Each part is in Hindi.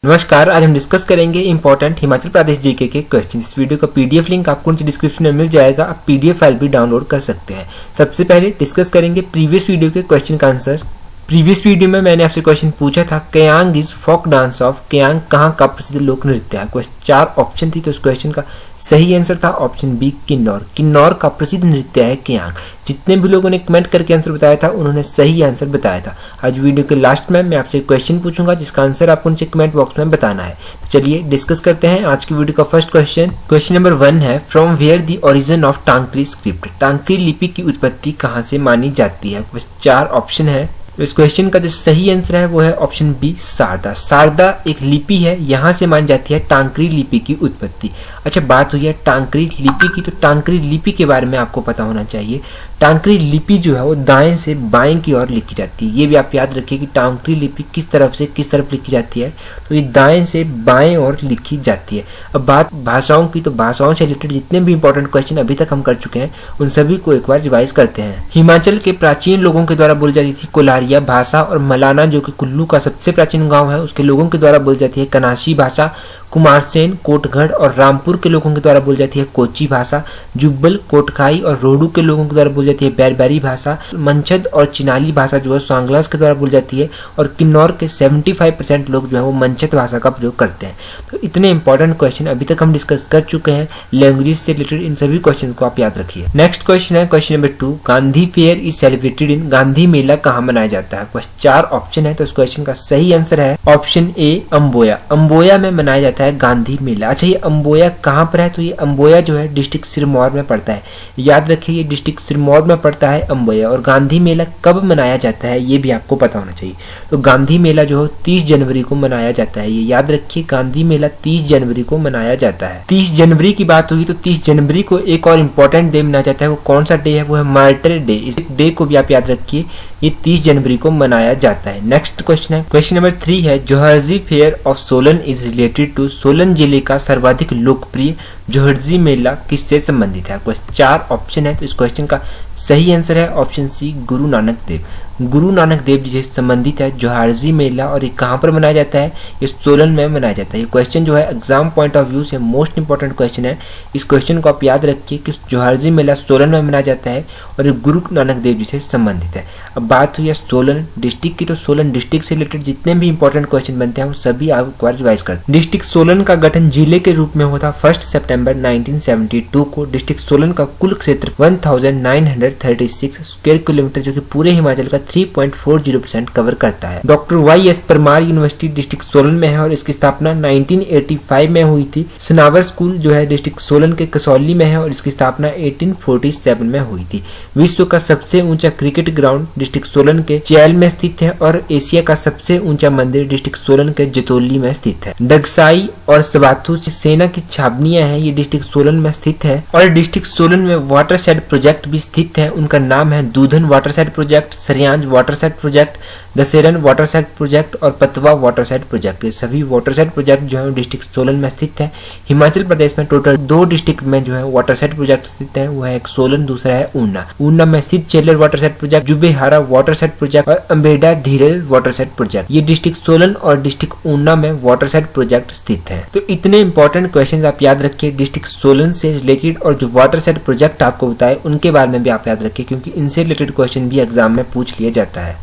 नमस्कार, आज हम डिस्कस करेंगे इंपॉर्टेंट हिमाचल प्रदेश जीके के क्वेश्चन। इस वीडियो का पीडीएफ लिंक आपको नीचे डिस्क्रिप्शन में मिल जाएगा। आप पीडीएफ फाइल भी डाउनलोड कर सकते हैं। सबसे पहले डिस्कस करेंगे प्रीवियस वीडियो के क्वेश्चन का आंसर। प्रीवियस वीडियो में मैंने आपसे क्वेश्चन पूछा था, केयांग इज फोक डांस ऑफ, केयांग कहाँ का प्रसिद्ध लोक नृत्य है। क्वेश्चन 4 ऑप्शन थी, तो इस क्वेश्चन का सही आंसर था ऑप्शन बी, किन्नौर। किन्नौर का प्रसिद्ध नृत्य है केयांग। जितने भी लोगों ने कमेंट करके आंसर बताया था उन्होंने सही आंसर बताया था। आज वीडियो के लास्ट में मैं आपसे क्वेश्चन पूछूंगा जिसका आंसर आपको नीचे कमेंट बॉक्स में बताना है। तो चलिए डिस्कस करते हैं आज की वीडियो का फर्स्ट क्वेश्चन। क्वेश्चन नंबर 1 है, from where the origin of Takri script. Takri लिपि की उत्पत्ति कहाँ से मानी जाती है। बस 4 ऑप्शन है, तो इस क्वेश्चन का जो सही आंसर है वो है ऑप्शन बी, शारदा। शारदा एक लिपि है, यहाँ से मानी जाती है टांकरी लिपि की उत्पत्ति। अच्छा, बात हुई है टांकरी लिपि की, तो टांकरी लिपि के बारे में आपको पता होना चाहिए। टांकरी लिपि जो है वो दाएं से बाएं की ओर लिखी जाती है। ये भी आप याद रखिए कि टांकरी लिपि किस तरफ से किस तरफ लिखी जाती है, तो ये दाएं से बाएं ओर लिखी जाती है। अब बात भाषाओं की, तो भाषाओं से रिलेटेड जितने भी इंपॉर्टेंट क्वेश्चन अभी तक हम कर चुके हैं उन सभी को एक बार रिवाइज करते हैं। हिमाचल के प्राचीन लोगों के द्वारा बोली जाती थी कोलारिया भाषा, और मलाना जो कि कुल्लू का सबसे प्राचीन गाँव है उसके लोगों के द्वारा बोली जाती है कनाशी भाषा। कुमारसेन, कोटगढ़ और रामपुर के लोगों के द्वारा बोली जाती है कोची भाषा। जुब्बल, कोटखाई और रोडू के लोगों के द्वारा बोली जाती है बैरबैरी भाषा। मंचद और चिनाली भाषा जो है सांगलास के द्वारा बोली जाती है, और किन्नौर के 75% लोग जो है वो मंचद भाषा का प्रयोग करते हैं। तो इतने इंपॉर्टेंट क्वेश्चन अभी तक हम डिस्कस कर चुके हैं लैंग्वेज से रिलेटेड। इन सभी क्वेश्चन को आप याद रखिए। नेक्स्ट क्वेश्चन है question number 2, Gandhi fair is celebrated in. Gandhi मेला कहाँ मनाया जाता है। बस 4 ऑप्शन है, तो इस क्वेश्चन का सही आंसर है ऑप्शन ए, अम्बोया। अम्बोया में मनाया जाता है गांधी मेला। अच्छा, ये अम्बोया कहाँ पर है, तो ये अम्बोया जो है डिस्ट्रिक्ट सिरमौर में पड़ता है। याद रखिए ये डिस्ट्रिक्ट सिरमौर में पड़ता है अम्बोया। और गांधी मेला कब मनाया जाता है ये भी आपको पता होना चाहिए। तो गांधी मेला जो है 30 जनवरी को मनाया जाता है। ये याद रखिए गांधी मेला 30 जनवरी को मनाया जाता है। 30 जनवरी की बात हुई तो 30 जनवरी को एक और इम्पोर्टेंट डे मनाया जाता है। वो कौन सा डे है, वो है मार्टर डे। इस डे को भी आप याद रखिए, ये 30 जनवरी को मनाया जाता है। नेक्स्ट क्वेश्चन है क्वेश्चन नंबर 3 है, Joharji fair of Solan is related to. Solan जिले का सर्वाधिक लोकप्रिय जोहर्जी मेला किससे संबंधित है। बस 4 ऑप्शन है, तो इस क्वेश्चन का सही आंसर है ऑप्शन सी, गुरु नानक देव। गुरु नानक देव जी से संबंधित है जोहारजी मेला, और ये कहाँ पर मनाया जाता है, ये सोलन में मनाया जाता है। ये क्वेश्चन जो है एग्जाम पॉइंट ऑफ व्यू से मोस्ट इंपॉर्टेंट क्वेश्चन है। इस क्वेश्चन को आप याद रखिए कि जोहारजी मेला सोलन में मनाया जाता है और ये गुरु नानक देव जी से संबंधित है। अब बात हुई है सोलन डिस्ट्रिक्ट की, तो सोलन डिस्ट्रिक्ट से रिलेटेड जितने भी इंपॉर्टेंट क्वेश्चन बनते हैं वो सभी आप एक बार रिवाइज करते हैं। डिस्ट्रिक्ट सोलन का गठन जिले के रूप में हुआ था 1 सितंबर 1972 को। डिस्ट्रिक्ट सोलन का कुल क्षेत्र 1936 स्क्वायर किलोमीटर, जो कि पूरे हिमाचल का 3.40% कवर करता है। Doctor Y S. Parmar university district Solan में है और इसकी स्थापना 1985 में हुई थी। सनावर स्कूल जो है डिस्ट्रिक्ट सोलन के कसौली में है और इसकी स्थापना 1847 में हुई थी। विश्व का सबसे ऊंचा क्रिकेट ग्राउंड डिस्ट्रिक्ट सोलन के चैल में स्थित है, और एशिया का सबसे ऊंचा मंदिर डिस्ट्रिक्ट सोलन के जतोली में स्थित है। डगसाई और सबाथू सेना की छावनियां हैं, ये डिस्ट्रिक्ट सोलन में स्थित है। और डिस्ट्रिक्ट सोलन में वाटर शेड प्रोजेक्ट भी स्थित है। उनका नाम है Doodhan water shed project, Sariyanj water shed project, Dashehran water shed project और पतवा वाटर शेड प्रोजेक्ट। ये सभी वाटर शेड प्रोजेक्ट जो है डिस्ट्रिक्ट सोलन में स्थित है। हिमाचल प्रदेश में टोटल 2 डिस्ट्रिक्ट में जो है वाटर शेड प्रोजेक्ट स्थित है, वो है एक सोलन, दूसरा है ऊना। ऊना में स्थित Chelar water shed project, Jubehara water shed project और Ambeda Dheeraj water shed project, ये डिस्ट्रिक्ट सोलन और डिस्ट्रिक्ट ऊना में वाटर शेड प्रोजेक्ट स्थित है। तो इतने इंपॉर्टेंट क्वेश्चन आप याद रखिए डिस्ट्रिक्ट सोलन से रिलेटेड, और जो वाटर शेड प्रोजेक्ट आपको बताए उनके बारे में भी आप याद रखिए, क्योंकि इनसे रिलेटेड क्वेश्चन भी एग्जाम में पूछ लिया जाता है।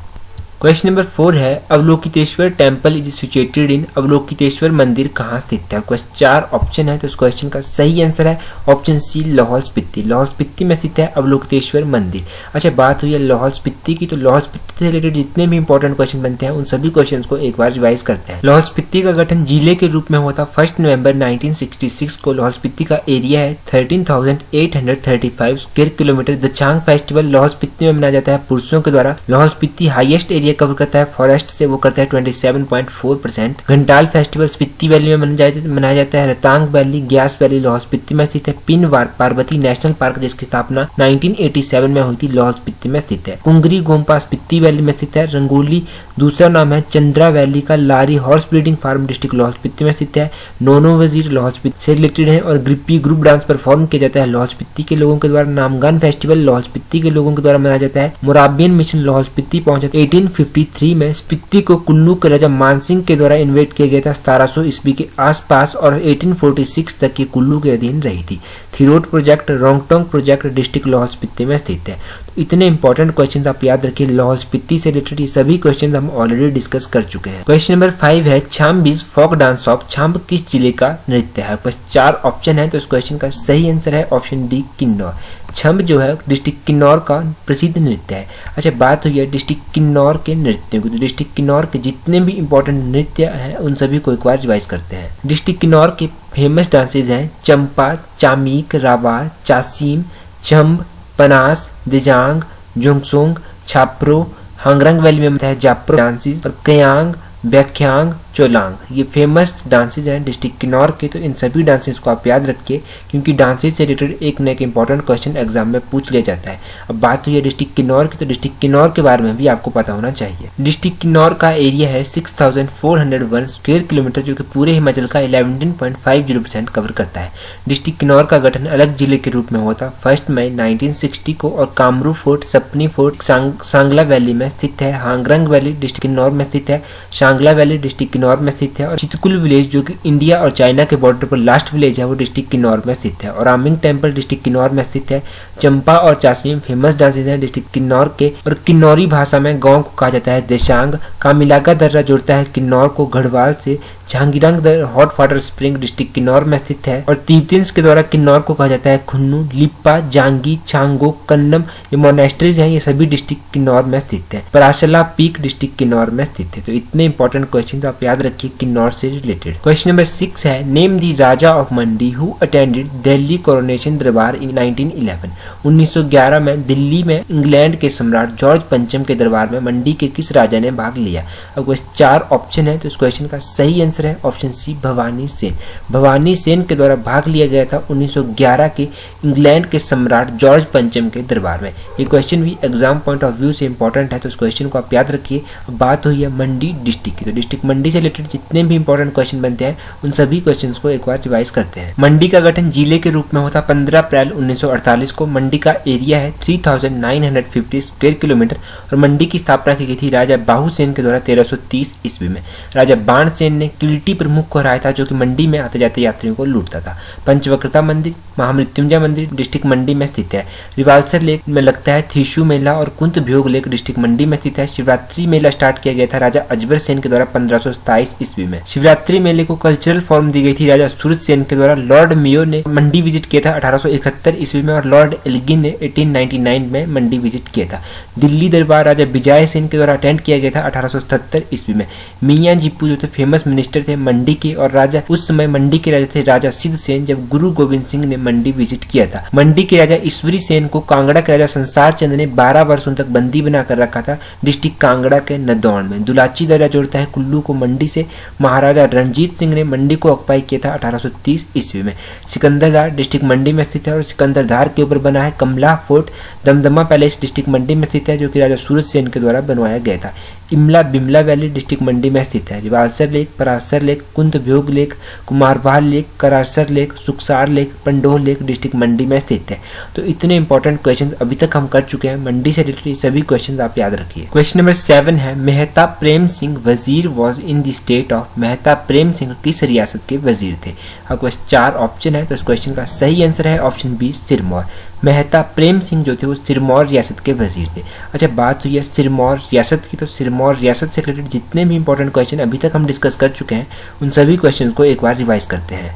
क्वेश्चन नंबर 4 है, Avalokiteshvara temple is situated in. Avalokiteshvara मंदिर कहाँ स्थित है। क्वेश्चन 4 ऑप्शन है, तो इस क्वेश्चन का सही आंसर है ऑप्शन सी, लाहौल स्पीति। लाहौल स्पीति में स्थित है अवलोकितेश्वर मंदिर। अच्छा, बात हुई है लाहौल स्पीति की, तो लाहौल स्पीति से रिलेटेड जितने भी इंपॉर्टेंट क्वेश्चन बनते हैं उन सभी क्वेश्चन को एक बार रिवाइज करते हैं। लाहौल स्पीति का गठन जिले के रूप में हुआ था 1 नवंबर 1966 को। लाहौल स्पीति का एरिया है 13,835 square kilometre. Dachang festival Lahaul Spiti में मनाया जाता है पुरुषों के द्वारा। Lahaul Spiti highest area cover करता है फॉरेस्ट से, वो करता है 27.4%। घंटाल फेस्टिवल स्पीति वैली में मनाया जाता है। रतांग वैली, ग्यास वैली लाहौल स्पीति में स्थित है। पिनवार पार्वती नेशनल पार्क जिसकी स्थापना 1987 में हुई थी, लाहौल स्पीति में स्थित है। कुंगरी गोम्पा स्पीति वैली में स्थित है। रंगोली दूसरा नाम है चंद्रा वैली का। Lari horse breeding farm district Lahaul Spiti में स्थित है। नोनो वजीर लाहौल स्पीति से रिलेटेड है और ग्रिप्पी ग्रुप डांस परफॉर्म किया जाता है लाहौल स्पीति के लोगों के द्वारा। नामगान फेस्टिवल लाहौल स्पीति के लोगों के द्वारा मनाया जाता है। मोराबियन मिशन लाहौल स्पीति पहुंचा 18 1853 में स्पीति को कुल्लू के राजा मानसिंह के द्वारा इन्वेट किया गया था 1700 ईस्वी के आसपास और 1846 तक ये कुल्लू के अधीन रही थी। Thirot project Rongtong project district Lahaul Spiti में स्थित है। तो इतने इंपॉर्टेंट क्वेश्चन आप याद रखिए लाहौल स्पीति से रिलेटेड, ये सभी क्वेश्चन हम ऑलरेडी डिस्कस कर चुके हैं। क्वेश्चन नंबर 5 है छाम्ब इज फोक डांस ऑफ। छाम्ब किस जिले का नृत्य है? बस 4 ऑप्शन है, तो इस क्वेश्चन का सही आंसर है ऑप्शन डी किन्नौर। छम्ब जो है डिस्ट्रिक्ट किन्नौर का प्रसिद्ध नृत्य है। अच्छा, बात हुई है डिस्ट्रिक्ट किन्नौर के नृत्यों की, तो डिस्ट्रिक्ट किन्नौर के जितने भी इंपॉर्टेंट नृत्य हैं उन सभी को एक बार रिवाइज करते हैं। डिस्ट्रिक्ट किन्नौर के फेमस डांसेज हैं चंपा, चामीक, रावा, चासीम, छम्ब, पनास, दिजांग, जोंगसोंग, छाप्रो, हांगरंग वैली में है जाप्रो डांसेज और कयांग, ब्याख्यांग, चोलांग। ये फेमस डांसेज हैं डिस्ट्रिक्ट किन्नौर के। तो इन सभी डांसेस को आप याद रखिए क्योंकि डांसेज से रिलेटेड एक न एक इंपॉर्टेंट क्वेश्चन एग्जाम में पूछ लिया जाता है। अब बात हुई है डिस्ट्रिक्ट किन्नौर की, तो डिस्ट्रिक्ट किन्नौर के बारे में भी आपको पता होना चाहिए। डिस्ट्रिक्ट किन्नौर का एरिया है 6401 स्क्वायर किलोमीटर, जो कि पूरे हिमाचल का 11.50% कवर करता है। डिस्ट्रिक्ट किन्नौर का गठन अलग जिले के रूप में हुआ था 1 मई 1960 को और Kamru fort, Sapni fort Sangla valley में स्थित है। हांगरंग वैली डिस्ट्रिक्ट किन्नौर में स्थित है। सांगला वैली डिस्ट्रिक्ट किन्नौर में स्थित है और चितकुल विलेज जो कि इंडिया और चाइना के बॉर्डर पर लास्ट विलेज है वो डिस्ट्रिक्ट किन्नौर में स्थित है। और आमिंग टेम्पल डिस्ट्रिक्ट किन्नौर में स्थित है। चंपा और चासीम फेमस डांसेज हैं डिस्ट्रिक्ट किन्नौर के और किन्नौरी भाषा में गांव को कहा जाता है देशांग। कामिलाका दर्रा जोड़ता है किन्नौर को गढ़वाल से। जहांगीरंग hot water spring district Kinnaur में स्थित है और तिब्बतियंस के द्वारा किन्नौर को कहा जाता है खुन्नू। लिप्पा, जांगी, चांगो, कन्नम ये मोनेस्ट्रीज हैं, ये सभी डिस्ट्रिक्ट किन्नौर में स्थित है। पराशला पीक डिस्ट्रिक्ट किन्नौर में स्थित है। तो इतने इंपॉर्टेंट क्वेश्चन आप याद रखिए किन्नौर से रिलेटेड। क्वेश्चन नंबर 6 है name the Raja of Mandi who attended Delhi coronation दरबार इन 1911। 1911 में दिल्ली में इंग्लैंड के सम्राट जॉर्ज पंचम के दरबार में मंडी के किस राजा ने भाग लिया? अब 4 ऑप्शन है, तो इस क्वेश्चन का सही आंसर है ऑप्शन सी भवानी सेन। भवानी सेन के द्वारा भाग लिया गया था 1911 के इंग्लैंड के सम्राट जॉर्ज पंचम के दरबार में। ये क्वेश्चन भी एग्जाम पॉइंट ऑफ व्यू से इंपॉर्टेंट है, तो इस क्वेश्चन को आप याद रखिए। बात हुई है मंडी डिस्ट्रिक्ट की, तो डिस्ट्रिक्ट मंडी से रिलेटेड जितने भी इंपॉर्टेंट क्वेश्चन बनते हैं उन सभी क्वेश्चन को एक बार रिवाइज करते हैं। मंडी का गठन जिले के रूप में होता 15 अप्रैल 1948 को। मंडी का एरिया है 3950 स्क्वायर किलोमीटर और मंडी की स्थापना की गई थी राजा बाहू सेन के द्वारा 1330 ईस्वी में। राजा बाण सेन ने किल्टी प्रमुख को हराया था जो कि मंडी में आते जाते यात्रियों को लूटता था। पंचवक्रता मंदिर, महामृत्युंजय मंदिर डिस्ट्रिक्ट मंडी में स्थित है। रिवाल्सर लेक में लगता है थीशु मेला और कुंत भ्योग लेक डिस्ट्रिक्ट मंडी में स्थित है। शिवरात्रि मेला स्टार्ट किया गया था राजा अजबर सेन के द्वारा 1527 ईस्वी में। शिवरात्रि मेले को कल्चरल फॉर्म दी गई थी राजा सूरज सेन के द्वारा। लॉर्ड मेयो ने मंडी विजिट किया था 1871 ईस्वी में और लॉर्ड एल्गिन ने 1899 में मंडी विजिट किया था। दिल्ली दरबार राजा विजय सेन के द्वारा अटेंड किया गया था 1877 ईस्वी में। मियां जीपू जो थे फेमस मिनिस्टर थे मंडी के और राजा उस समय मंडी के राजा थे राजा सिद्ध सेन जब गुरु गोविंद सिंह ने मंडी विजिट किया था। मंडी के राजा ईश्वरी सेन को कांगड़ा के राजा संसार चंद ने 12 वर्षों तक बंदी बनाकर रखा था डिस्ट्रिक्ट कांगड़ा के नदौन में। दुलाची दर्रा जोड़ता है कुल्लू को मंडी से। महाराजा रणजीत सिंह ने मंडी को ऑक्युपाई किया था 1830 ईस्वी में। सिकंदरधार डिस्ट्रिक्ट मंडी में स्थित है और सिकंदरधार के ऊपर बना है कमला fort. Damdama palace district Mandi में स्थित है जो कि राजा सूरज सेन के द्वारा बनवाया गया था। इमला बिमला वैली डिस्ट्रिक्ट मंडी में स्थित है। Rewalsar lake, Parashar lake, Kunt Bhyog lake, Kumarwal lake, Karasar lake, Sukhsar lake, Pandoh lake district Mandi में स्थित है। तो इतने इंपॉर्टेंट क्वेश्चन अभी तक हम कर चुके हैं मंडी से रिलेटेड, सभी क्वेश्चन आप याद रखिए। क्वेश्चन नंबर 7 है मेहता प्रेम सिंह वजीर was in the state of. Mehta Prem Singh किस रियासत के वजीर थे? आपको 4 ऑप्शन है, तो इस क्वेश्चन का सही आंसर है ऑप्शन बी सिरमौर। मेहता प्रेम सिंह जो थे वो सिरमौर रियासत के वजीर थे। अच्छा, बात हुई है सिरमौर रियासत की, तो सिरमौर रियासत से रिलेटेड जितने भी इंपॉर्टेंट क्वेश्चन अभी तक हम डिस्कस कर चुके हैं उन सभी क्वेश्चन को एक बार रिवाइज करते हैं।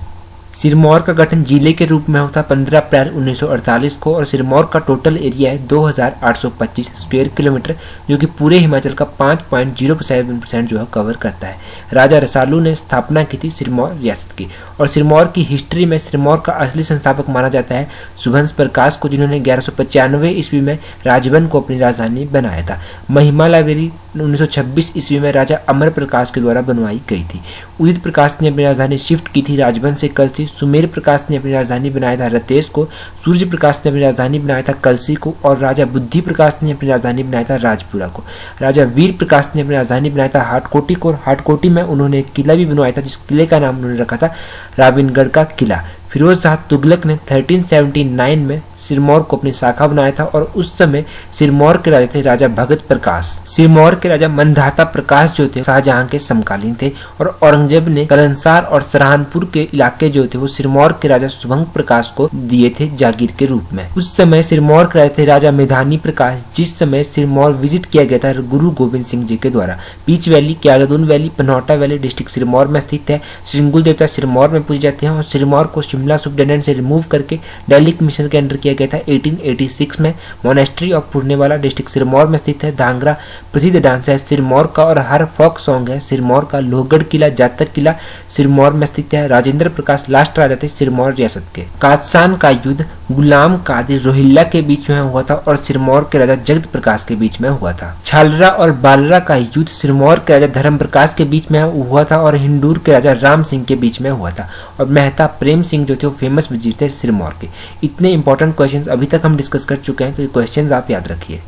सिरमौर का गठन जिले के रूप में होता 15 अप्रैल 1948 को और सिरमौर का टोटल एरिया है 2825 स्क्वायर किलोमीटर जो कि पूरे हिमाचल का 5.07% जो है कवर करता है। राजा रसालू ने स्थापना की थी सिरमौर रियासत की और सिरमौर की हिस्ट्री में सिरमौर का असली संस्थापक माना जाता है सुभंस प्रकाश को, जिन्होंने 1195 ईस्वी में राजबन को अपनी राजधानी बनाया था। महिमा लाइब्रेरी 1926 ईस्वी में राजा अमर प्रकाश के द्वारा बनवाई गई थी। उदित प्रकाश ने अपनी राजधानी शिफ्ट की थी राजबन से कलसी। सुमेर प्रकाश ने अपनी राजधानी बनाया था रतेश को। सूर्य प्रकाश ने अपनी राजधानी बनाया था कलसी को और राजा बुद्धि प्रकाश ने अपनी राजधानी बनाया था राजपुरा को। राजा वीर प्रकाश ने अपनी राजधानी बनाया था हाटकोटी को। हाटकोटी में उन्होंने एक किला भी बनवाया था जिस किले का नाम उन्होंने रखा था राविनगढ़ का किला। फिरोज शाह तुगलक ने 1379 में सिरमौर को अपनी शाखा बनाया था और उस समय सिरमौर के राजा थे राजा भगत प्रकाश। सिरमौर के राजा मंधाता प्रकाश जो थे शाहजहां के समकालीन थे और औरंगजेब ने कलंसार और सराहनपुर के इलाके जो थे वो सिरमौर के राजा शुभंग प्रकाश को दिए थे जागीर के रूप में। उस समय सिरमौर के राजा थे राजा मेधानी प्रकाश, जिस समय सिरमौर विजिट किया गया था गुरु गोविंद सिंह जी के द्वारा। बीच valley, Kyagdun valley, Paonta valley district Sirmaur में स्थित है। श्रृंगुल देवता सिरमौर में पूजे जाते हैं और सिरमौर को शिमला सुपरिटेंडेंट से रिमूव करके दिल्ली मिशन के अंडर किया गया था 1886 में। मोनेस्ट्री ऑफ पुरनेवाला डिस्ट्रिक्ट सिरमौर में स्थित है। धांगरा प्रसिद्ध डांस है सिरमौर का और हर फोक सॉन्ग है सिरमौर का। लोहगढ़ किला, जातक किला सिरमौर में स्थित है। राजेंद्र प्रकाश लास्ट राजा थे सिरमौर रियासत के। कादसान का युद्ध गुलाम कादिर रोहिल्ला के बीच में हुआ था और सिरमौर के राजा जगत प्रकाश के बीच में हुआ था। छालरा और बालरा का युद्ध सिरमौर के राजा धर्म प्रकाश के बीच में हुआ था और हिंदूर के राजा राम सिंह के बीच में हुआ था। और मेहता प्रेम सिंह जो थे वो फेमस वजीर थे सिरमौर के। इतने इंपॉर्टेंट क्वेश्चंस अभी तक हम डिस्कस कर चुके हैं, तो ये क्वेश्चंस आप याद रखिए।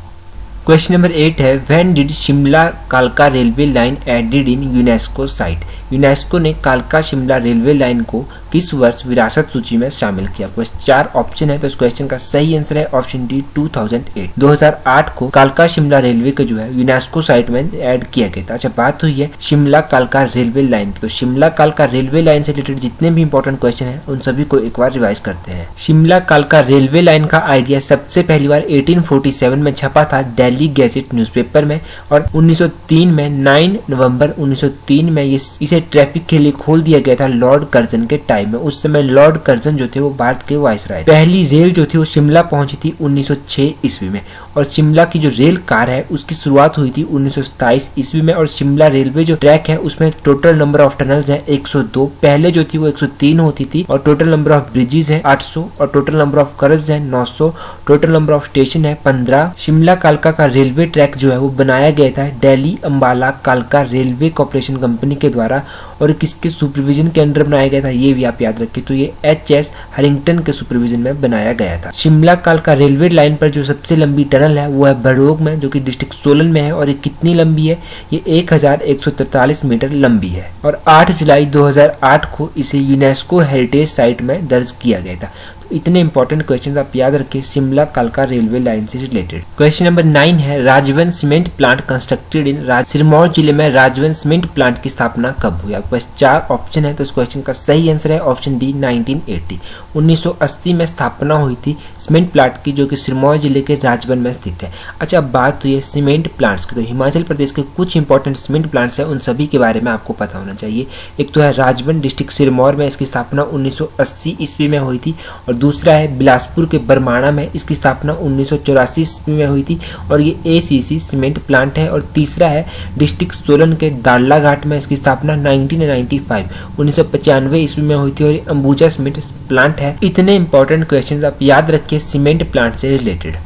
क्वेश्चन नंबर 8 है, व्हेन डिड शिमला कालका railway line added in UNESCO site? UNESCO ने कालका शिमला रेलवे लाइन को किस वर्ष विरासत सूची में शामिल किया? 4 ऑप्शन है, तो इस क्वेश्चन का सही आंसर है ऑप्शन डी 2008। 2008 को कालका शिमला रेलवे को जो है यूनेस्को साइट में ऐड किया गया था। अच्छा, बात हुई है शिमला कालका रेलवे लाइन की, तो शिमला कालका रेलवे लाइन से रिलेटेड जितने भी इंपॉर्टेंट क्वेश्चन है उन सभी को एक बार रिवाइज करते हैं। शिमला कालका रेलवे लाइन का आइडिया सबसे पहली बार 1847 में छपा था दिल्ली गैजेट न्यूज़पेपर में और 1903 में 9 नवंबर 1903 में इसे ट्रैफिक के लिए खोल दिया गया था लॉर्ड कर्जन के टाइम में। उस समय लॉर्ड कर्जन जो थे वो भारत के वाइसराय। पहली रेल जो थी वो शिमला पहुंची थी 1906 ईस्वी में और शिमला की जो रेल कार है उसकी शुरुआत हुई थी 1927 ईस्वी में। और शिमला रेलवे जो ट्रैक है उसमें टोटल नंबर ऑफ टनल्स है 102। पहले जो थी वो 103 होती थी और टोटल नंबर ऑफ ब्रिजेस है 800 और टोटल नंबर ऑफ कर्व्स है 900। टोटल नंबर ऑफ स्टेशन है 15। शिमला कालका का रेलवे ट्रैक जो है वो बनाया गया था दिल्ली अंबाला कालका रेलवे कॉर्पोरेशन कंपनी के द्वारा और किसके सुपरविजन के अंडर बनाया गया था ये भी आप याद रखिए, तो ये एच.एस. हरिंगटन के सुपरविजन में बनाया गया था। शिमला कालका रेलवे लाइन पर जो सबसे लंबी टनल है वो है बड़ोग में जो कि डिस्ट्रिक्ट सोलन में है और ये कितनी लंबी है? ये 1143 मीटर लंबी है और 8 जुलाई 2008 को इसे यूनेस्को हेरिटेज साइट में दर्ज किया गया था। इतने इंपॉर्टेंट क्वेश्चंस आप याद रखिए शिमला कालका रेलवे लाइन से रिलेटेड। क्वेश्चन नंबर 9 है, Rajban cement plant constructed in Sirmaur जिले में राजवन सीमेंट प्लांट की स्थापना कब हुई? आपके पास 4 ऑप्शन है, तो इस क्वेश्चन का सही आंसर है ऑप्शन डी 1980। 1980 में स्थापना हुई थी सीमेंट प्लांट की जो कि सिरमौर जिले के राजवन में स्थित है। अच्छा, बात हुई है सीमेंट प्लांट्स की, तो हिमाचल प्रदेश के कुछ इंपॉर्टेंट सीमेंट प्लांट्स हैं, उन सभी के बारे में आपको पता होना चाहिए। एक तो है राजवन डिस्ट्रिक्ट सिरमौर में, इसकी स्थापना 1980 ईस्वी में हुई थी और दूसरा है बिलासपुर के बरमाणा में, इसकी स्थापना 1984 ईस्वी में हुई थी और ये एसीसी सीमेंट प्लांट है। और तीसरा है डिस्ट्रिक्ट सोलन के दाड़ला घाट में, इसकी स्थापना 1995 ईस्वी में हुई थी और ये अंबुजा सीमेंट प्लांट है। इतने इंपॉर्टेंट क्वेश्चंस आप याद रखिए सीमेंट प्लांट से रिलेटेड।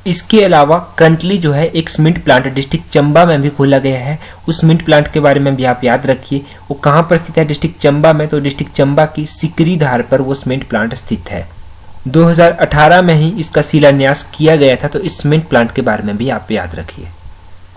इसके अलावा करंटली जो है एक सीमेंट प्लांट डिस्ट्रिक्ट चंबा में भी खोला गया है, उस सीमेंट प्लांट के बारे में भी आप याद रखिए। वो कहाँ पर स्थित है? डिस्ट्रिक्ट चंबा में, तो डिस्ट्रिक्ट चंबा की सिकरी धार पर वो सीमेंट प्लांट स्थित है। 2018 में ही इसका शिलान्यास किया गया था, तो इस सीमेंट प्लांट के बारे में भी आप याद रखिए।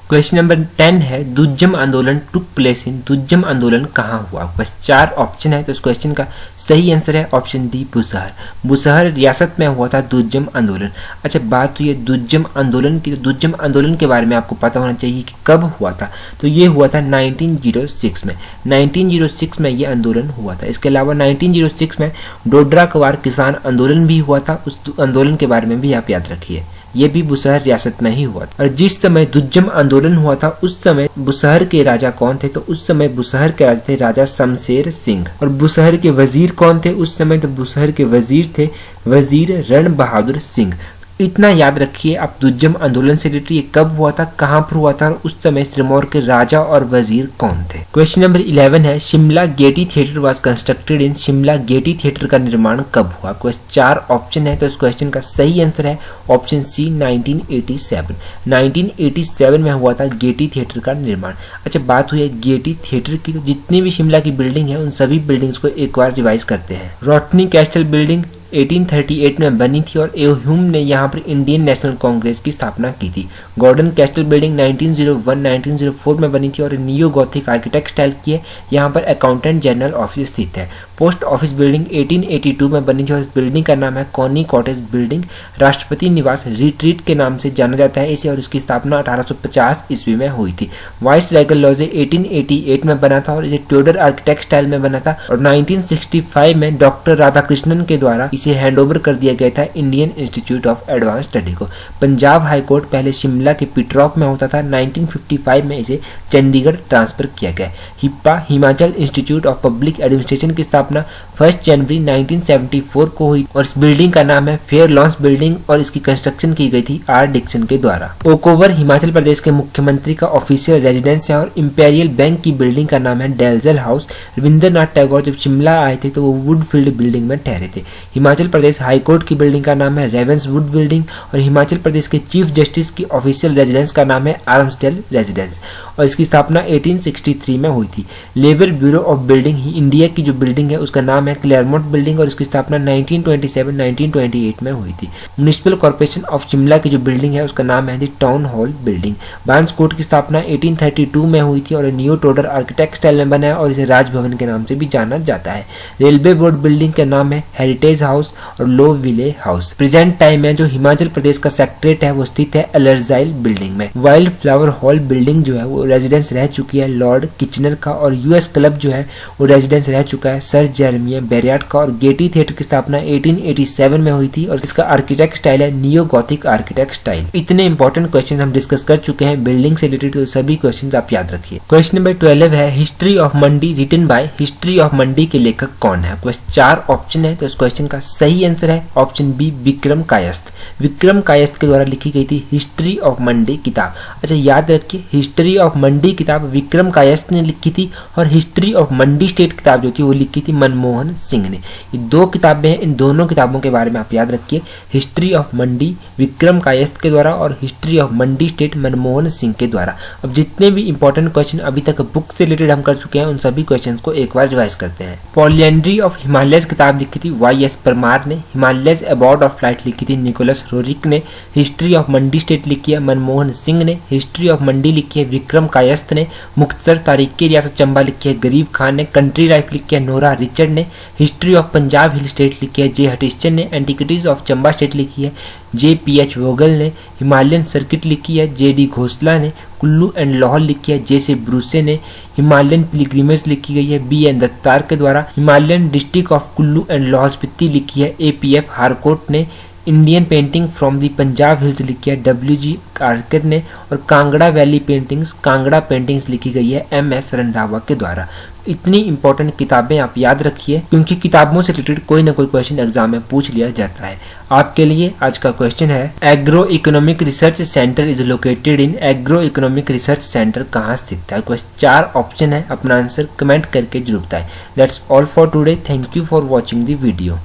क्वेश्चन नंबर 10 है, दुज्जम आंदोलन टुक प्लेस इन, दुज्जम आंदोलन कहाँ हुआ? बस 4 ऑप्शन है, तो इस क्वेश्चन का सही आंसर है ऑप्शन डी बुसहर। बुसहर रियासत में हुआ था दुज्जम आंदोलन। अच्छा, बात हुई है दुज्जम आंदोलन की, तो दुज्जम आंदोलन के बारे में आपको पता होना चाहिए कि कब हुआ था, तो ये हुआ था 1906 में। 1906 में ये आंदोलन हुआ था। इसके अलावा 1906 में डोडरा कवार किसान आंदोलन भी हुआ था, उस आंदोलन के बारे में भी आप याद रखिए। ये भी बुसहर रियासत में ही हुआ था। और जिस समय दुज्जम आंदोलन हुआ था उस समय बुसहर के राजा कौन थे? तो उस समय बुसहर के राजा थे राजा शमशेर सिंह। और बुसहर के वजीर कौन थे उस समय? तो बुसहर के वजीर थे वजीर रण बहादुर सिंह। इतना याद रखिए आप दुज्जम आंदोलन से रिलेटेड ये कब हुआ था, कहां पर हुआ था और उस समय सिरमौर के राजा और वजीर कौन थे। क्वेश्चन नंबर 11 है, Shimla Getty theatre was constructed in, Shimla Getty theatre का निर्माण कब हुआ? आपके पास 4 ऑप्शन है, तो इस क्वेश्चन का सही आंसर है ऑप्शन सी 1987। 1987 में हुआ था गेटी थिएटर का निर्माण। अच्छा, बात हुई है गेटी थिएटर की, तो जितनी भी शिमला की बिल्डिंग है उन सभी बिल्डिंग्स को एक बार रिवाइज करते हैं। रॉटनी कैस्टल बिल्डिंग, 1838 में बनी थी और ह्यूम ने यहाँ पर इंडियन नेशनल कांग्रेस की स्थापना की थी। गॉर्डन कैस्टल बिल्डिंग 1901-1904 में बनी थी और नियो गॉथिक आर्किटेक्ट स्टाइल की है। यहाँ पर अकाउंटेंट जनरल ऑफिस स्थित है। पोस्ट ऑफिस बिल्डिंग 1882 में बनी थी और इस बिल्डिंग का नाम है कॉनी कॉटेज बिल्डिंग। राष्ट्रपति निवास रिट्रीट के नाम से जाना जाता है इसे और इसकी स्थापना 1850 ईस्वी में हुई थी। वाइस रेगल लॉज 1888 में बना था और इसे ट्यूडर आर्किटेक्ट स्टाइल में बना था और 1965 में डॉक्टर राधाकृष्णन के द्वारा इसे हैंडओवर कर दिया गया था Indian institute of advance study को। पंजाब हाई कोर्ट पहले शिमला के पिटरॉक में होता था। 1955 में इसे चंडीगढ़ ट्रांसफर किया गया। HIPA Himachal institute of public administration की स्थापना 1 जनवरी 1974 को हुई और इस बिल्डिंग का नाम है फेयर लॉन्स बिल्डिंग और इसकी कंस्ट्रक्शन की गई थी आर डिक्सन के द्वारा। ओक ओवर हिमाचल प्रदेश के मुख्यमंत्री का ऑफिशियल रेजिडेंस है और इंपेरियल बैंक की बिल्डिंग का नाम है डेल्जल हाउस। रविंद्रनाथ टैगोर जब शिमला आए थे तो वो वुडफील्ड बिल्डिंग में ठहरे थे। हिमाचल प्रदेश हाई कोर्ट की बिल्डिंग का नाम है रेवेंसवुड बिल्डिंग और हिमाचल प्रदेश के चीफ जस्टिस की ऑफिशियल रेजिडेंस का नाम है आर्म्सडेल रेजिडेंस और इसकी स्थापना 1863 में हुई थी। Labour bureau of building India की जो बिल्डिंग है उसका नाम है क्लेयरमोंट बिल्डिंग और इसकी स्थापना 1927-1928 में हुई थी। म्युनिसिपल कॉर्पोरेशन ऑफ शिमला की जो बिल्डिंग है उसका नाम है the town hall building. Barnes court की स्थापना 1832 में हुई थी और नियो टोडर आर्किटेक्ट स्टाइल में बना है और इसे राजभवन के नाम से भी जाना जाता है। रेलवे बोर्ड बिल्डिंग का नाम है हेरिटेज हाउस और लो विले हाउस। प्रेजेंट टाइम में जो हिमाचल प्रदेश का सेक्रेटरीट है वो स्थित है एलर्जाइल बिल्डिंग में। वाइल्ड फ्लावर हॉल बिल्डिंग जो है वो रेजिडेंस रह चुकी है लॉर्ड किचनर का और यूएस क्लब जो है वो रेजिडेंस रह चुका है सर जेरेमिया बेरियाट का और गेटी थिएटर की स्थापना 1887 में हुई थी और इसका आर्किटेक्ट स्टाइल है नियो गॉथिक आर्किटेक्ट स्टाइल। इतने इंपॉर्टेंट क्वेश्चन हम डिस्कस कर चुके हैं बिल्डिंग से रिलेटेड, तो सभी क्वेश्चन आप याद रखिए। क्वेश्चन नंबर 12 है history of Mandi written by. History of Mandi के लेखक कौन है? आपके पास 4 ऑप्शन है तो इस क्वेश्चन का सही आंसर है ऑप्शन बी विक्रम कायस्थ। विक्रम कायस्थ के द्वारा लिखी गई थी हिस्ट्री ऑफ मंडी किताब। अच्छा याद रखिए हिस्ट्री ऑफ मंडी किताब विक्रम कायस्थ ने लिखी थी और हिस्ट्री ऑफ मंडी स्टेट किताब जो थी वो लिखी थी मनमोहन सिंह ने। ये 2 किताबें हैं, इन दोनों किताबों के बारे में आप याद रखिए। हिस्ट्री ऑफ मंडी विक्रम कायस्थ के द्वारा और history of Mandi state Manmohan Singh के द्वारा। अब जितने भी इंपॉर्टेंट क्वेश्चन अभी तक बुक से रिलेटेड हम कर चुके हैं उन सभी क्वेश्चन को एक बार रिवाइज करते हैं। पॉलिएंड्री ऑफ हिमालयस किताब लिखी थी वाई.एस. परमार ने। हिमालयस अबाउट ऑफ फ्लाइट लिखी थी निकोलस रोरिक ने। हिस्ट्री ऑफ मंडी स्टेट लिखी है मनमोहन सिंह ने। हिस्ट्री ऑफ मंडी लिखी है विक्रम कायस्थ ने। मुख्तसर तारीख की रियासत चंबा लिखी है गरीब खान ने। कंट्री लाइफ लिखी है नोरा रिचर्ड ने। History of Punjab hill state लिखी है जे हटिस्टन ने। एंटिक्विटीज ऑफ चंबा स्टेट लिखी है जे.पी.एच. वोगल ने। हिमालयन सर्किट लिखी है जे.डी. घोसला ने। कुल्लू एंड लाहौर लिखी है जे.से. ब्रूसे ने। हिमालयन पिलग्रिमेज लिखी गई है बी.एन. दत्तार के द्वारा। Himalayan district of Kullu and Lahaul Spiti लिखी है ए.पी.एफ. हारकोट ने। Indian painting from the Punjab hills लिखी है डब्ल्यू.जी. कार्कर ने। और Kangra valley paintings Kangra paintings लिखी गई है एम.एस. रंधावा के द्वारा। इतनी इंपॉर्टेंट किताबें आप याद रखिए क्योंकि किताबों से रिलेटेड कोई ना कोई क्वेश्चन एग्जाम में पूछ लिया जाता है। आपके लिए आज का क्वेश्चन है agro economic research centre is located in. Agro economic research centre कहाँ स्थित है? बस 4 ऑप्शन है, अपना आंसर कमेंट करके जरूर बताएं। That's all for today. Thank you for watching the video.